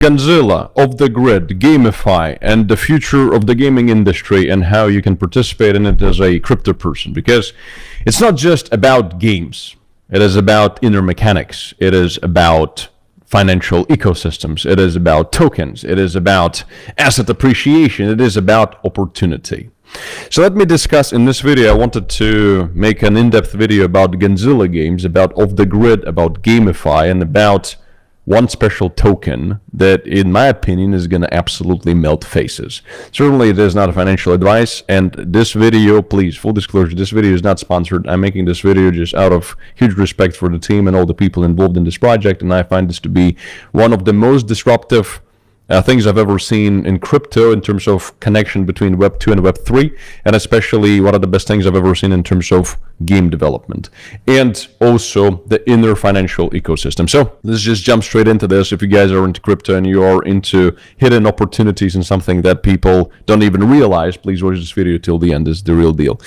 Gunzilla, Off the Grid, Gamefi, and the future of the gaming industry and how you can participate in it as a crypto person. Because it's not just about games. It is about inner mechanics. It is about financial ecosystems. It is about tokens. It is about asset appreciation. It is about opportunity. So let me discuss in this video. I wanted to make an in-depth video about Gunzilla games, about Off the Grid, about Gamefi, and about one special token that, in my opinion, is going to absolutely melt faces. Certainly, it is not a financial advice, and this video, please, full disclosure, this video is not sponsored. I'm making this video just out of huge respect for the team and all the people involved in this project, and I find this to be one of the most disruptive things I've ever seen in crypto in terms of connection between Web 2 and Web 3, and especially one of the best things I've ever seen in terms of game development and also the inner financial ecosystem. So let's just jump straight into this. If you guys are into crypto and you are into hidden opportunities and something that people don't even realize, please watch this video till the end. This is the real deal.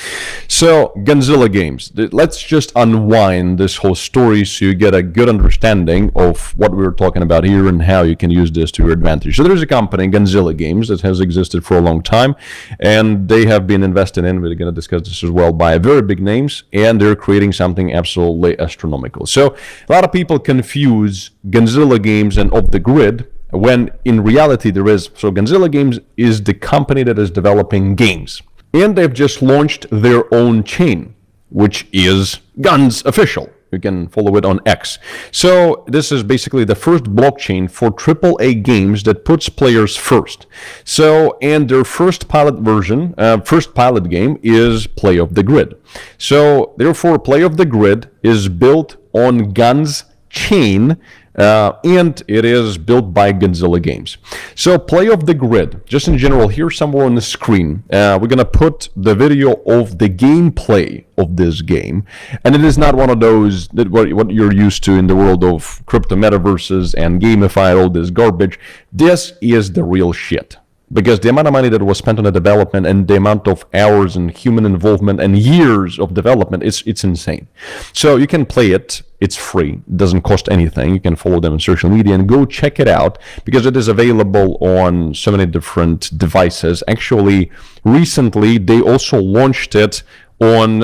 So Gunzilla games, let's just unwind this whole story so you get a good understanding of what we're talking about here and how you can use this to your advantage. So there's a company, Gunzilla Games, that has existed for a long time, and they have been invested in, we're going to discuss this as well, by very big names, and they're creating something absolutely astronomical. So a lot of people confuse Gunzilla Games and Off the Grid, when in reality there is, so Gunzilla Games is the company that is developing games, and they've just launched their own chain, which is Gunz Official. You can follow it on X. So this is basically the first blockchain for AAA games that puts players first. So, and their first pilot version, first pilot game is Play Off the Grid. So therefore, Play Off the Grid is built on Gunz chain, and it is built by Gunzilla Games. So Play Off the Grid, just in general, here somewhere on the screen, we're going to put the video of the gameplay of this game. And it is not one of those, that what you're used to in the world of crypto metaverses and Gamefi, all this garbage. This is the real shit. Because the amount of money that was spent on the development and the amount of hours and human involvement and years of development, it's insane. So you can play it. It's free. It doesn't cost anything. You can follow them on social media and go check it out because it is available on so many different devices. Actually, recently, they also launched it on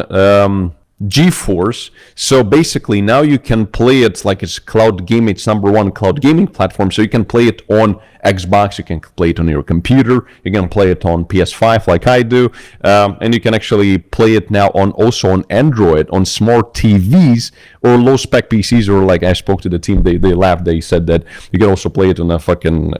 GeForce. So basically now you can play it like it's cloud gaming. It's #1 cloud gaming platform. So you can play it on Xbox, you can play it on your computer, you can play it on PS5 like I do, and you can actually play it now on also on Android, on smart TVs or low spec PCs, or like I spoke to the team, they laughed, they said that you can also play it on a fucking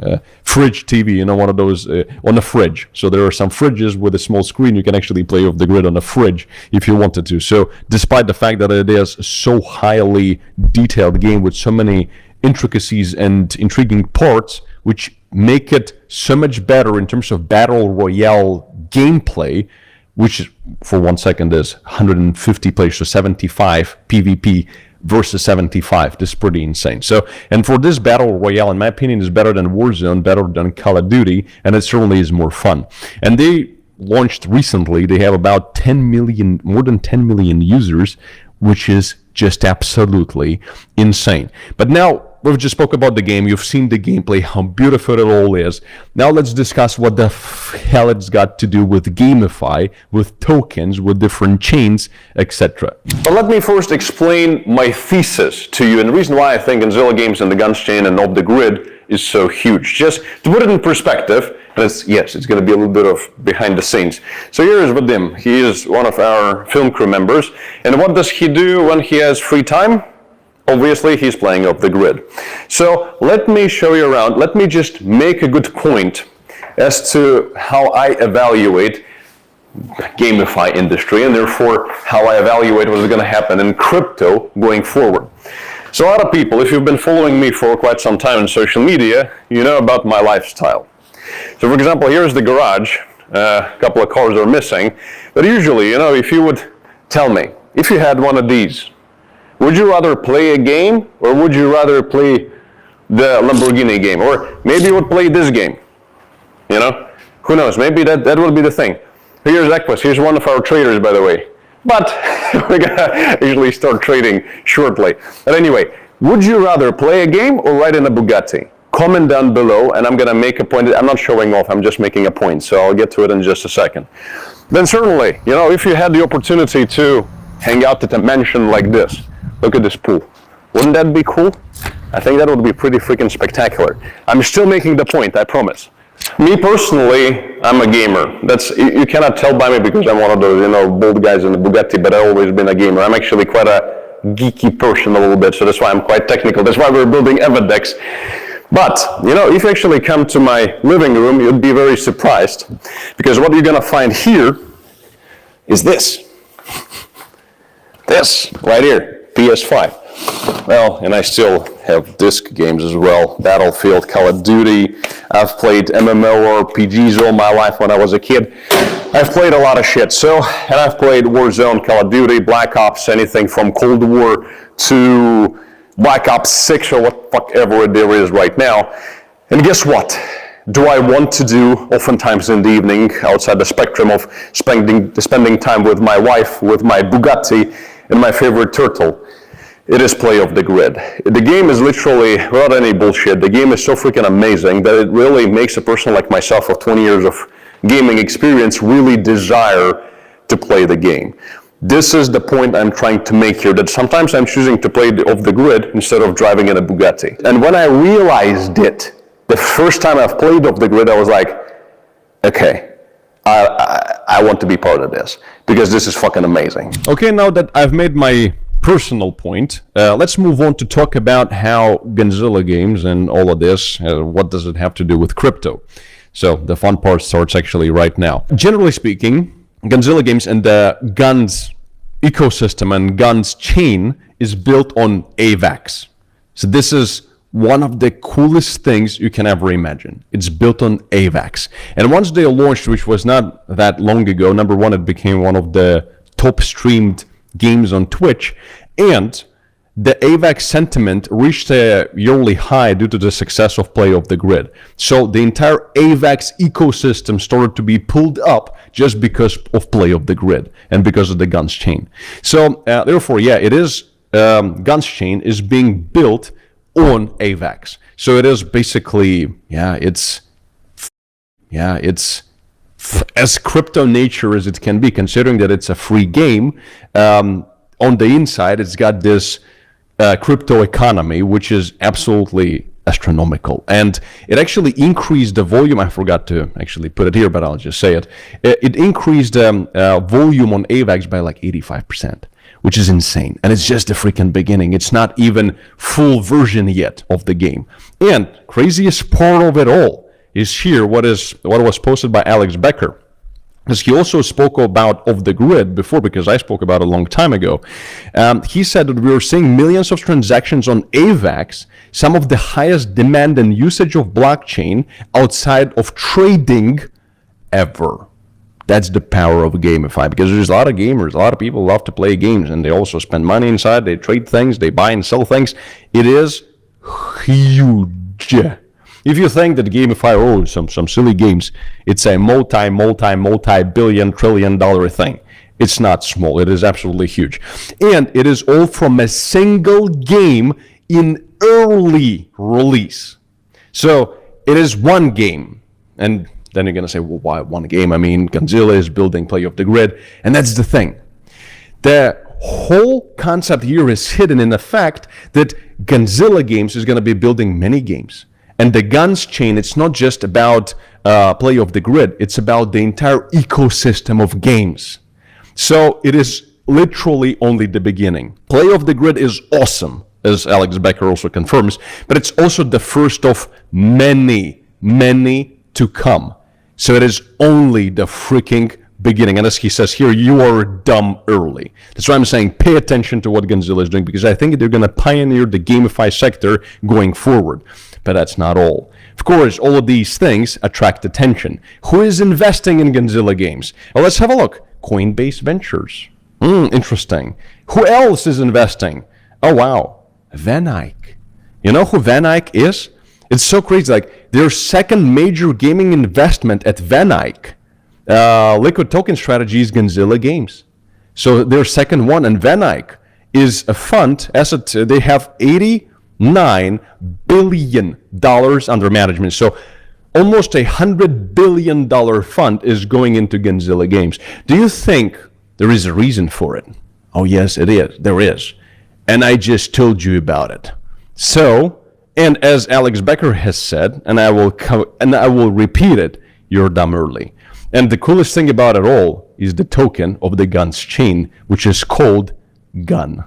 fridge TV, you know, one of those on a fridge. So there are some fridges with a small screen, you can actually play Off the Grid on a fridge if you wanted to. So despite the fact that it is so highly detailed game with so many intricacies and intriguing parts, which make it so much better in terms of battle royale gameplay, which for 1 second is 150 players, so 75 PvP versus 75. This is pretty insane. So, and for this battle royale, in my opinion, is better than Warzone, better than Call of Duty, and it certainly is more fun. And they launched recently. They have about 10 million, more than 10 million users, which is just absolutely insane. But now, we've just spoke about the game. You've seen the gameplay, how beautiful it all is. Now let's discuss what the hell it's got to do with Gamefi, with tokens, with different chains, etc. But let me first explain my thesis to you and the reason why I think Gunzilla Games and the Gunz chain and Off the Grid is so huge. Just to put it in perspective, and it's going to be a little bit of behind the scenes. So here is Vadim. He is one of our film crew members. And what does he do when he has free time? Obviously, he's playing Off the Grid. So let me show you around. Let me just make a good point as to how I evaluate Gamefi industry, and therefore how I evaluate what is going to happen in crypto going forward. So a lot of people, if you've been following me for quite some time on social media, you know about my lifestyle. So for example, here's the garage. A couple of cars are missing. But usually, you know, if you would tell me, if you had one of these, would you rather play a game or would you rather play the Lamborghini game? Or maybe you would play this game, you know? Who knows? Maybe that will be the thing. Here's Equus. Here's one of our traders, by the way. But we're going to actually start trading shortly. But anyway, would you rather play a game or ride in a Bugatti? comment down below, and I'm going to make a point. I'm not showing off, I'm just making a point, so I'll get to it in just a second. Then certainly, if you had the opportunity to hang out at a mansion like this, look at this pool. Wouldn't that be cool? I think that would be pretty freaking spectacular. I'm still making the point, I promise. Me personally, I'm a gamer. You cannot tell by me because I'm one of those, bold guys in the Bugatti, but I've always been a gamer. I'm actually quite a geeky person a little bit, so that's why I'm quite technical. That's why we're building Evadex. But, if you actually come to my living room, you'd be very surprised, because what you're gonna find here is this. This, right here, PS5. Well, and I still have disc games as well. Battlefield, Call of Duty. I've played MMORPGs all my life when I was a kid. I've played a lot of shit. And I've played Warzone, Call of Duty, Black Ops, anything from Cold War to Black Ops 6 or whatever there is right now. And guess what? Do I want to do oftentimes in the evening, outside the spectrum of spending time with my wife, with my Bugatti, and my favorite turtle? It is play of the grid. The game is literally, without any bullshit, the game is so freaking amazing that it really makes a person like myself with 20 years of gaming experience really desire to play the game. This is the point I'm trying to make here, that sometimes I'm choosing to play off the grid instead of driving in a Bugatti. And when I realized it, the first time I've played off the grid, I was like, okay, I want to be part of this, because this is fucking amazing. Okay, now that I've made my personal point, let's move on to talk about how Gunzilla games and all of this, what does it have to do with crypto? So the fun part starts actually right now. Generally speaking, Gunzilla games and the Gunz ecosystem and Gunz chain is built on AVAX. So this is one of the coolest things you can ever imagine. It's built on AVAX. And once they launched, which was not that long ago, number one, it became one of the top streamed games on Twitch, and the AVAX sentiment reached a yearly high due to the success of Play of the Grid. So the entire AVAX ecosystem started to be pulled up just because of Play of the Grid and because of the Gunz chain. So therefore, yeah, it is Gunz chain is being built on AVAX. So it is basically, it's as crypto nature as it can be, considering that it's a free game. On the inside, it's got this crypto economy, which is absolutely astronomical. And it actually increased the volume. I forgot to actually put it here, but I'll just say it. It increased volume on AVAX by like 85%. Which is insane. And it's just the freaking beginning. It's not even full version yet of the game. And craziest part of it all is here what was posted by Alex Becker. Because he also spoke about Off the Grid before, because I spoke about it a long time ago. He said that we are seeing millions of transactions on AVAX, some of the highest demand and usage of blockchain outside of trading ever. That's the power of Gamefi, because there's a lot of gamers, a lot of people love to play games, and they also spend money inside, they trade things, they buy and sell things. It is huge. If you think that Gamefi, some silly games, it's a multi-billion, trillion-dollar thing. It's not small, it is absolutely huge. And it is all from a single game in early release. So it is one game, and then you're going to say, well, why one game? I mean, Gunzilla is building Play of the Grid, and that's the thing. The whole concept here is hidden in the fact that Gunzilla Games is going to be building many games. And the Gunz chain, it's not just about Play of the Grid, it's about the entire ecosystem of games. So it is literally only the beginning. Play of the Grid is awesome, as Alex Becker also confirms, but it's also the first of many, many to come. So it is only the freaking beginning. And as he says here, you are dumb early. That's why I'm saying pay attention to what Gunzilla is doing, because I think they're going to pioneer the Gamefi sector going forward. But that's not all. Of course, all of these things attract attention. Who is investing in Gunzilla games? Well, let's have a look. Coinbase Ventures. Interesting. Who else is investing? Oh, wow. Van Eyck. You know who Van Eyck is? It's so crazy. Like, their second major gaming investment at Van Eyck, liquid token strategy, is Gunzilla Games. So their second one, and Van Eyck is a fund. They have 80 billion under management. So almost $100 billion fund is going into Gunzilla Games. Do you think there is a reason for it? Oh yes, it is. There is. And I just told you about it. So, and as Alex Becker has said, and I will repeat it, you're dumb early. And the coolest thing about it all is the token of the Gunz chain, which is called Gun.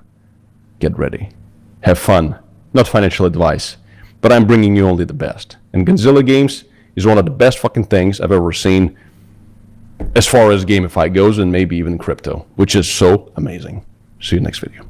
Get ready. Have fun. Not financial advice, but I'm bringing you only the best. And Gunzilla Games is one of the best fucking things I've ever seen as far as Gamefi goes, and maybe even crypto, which is so amazing. See you next video.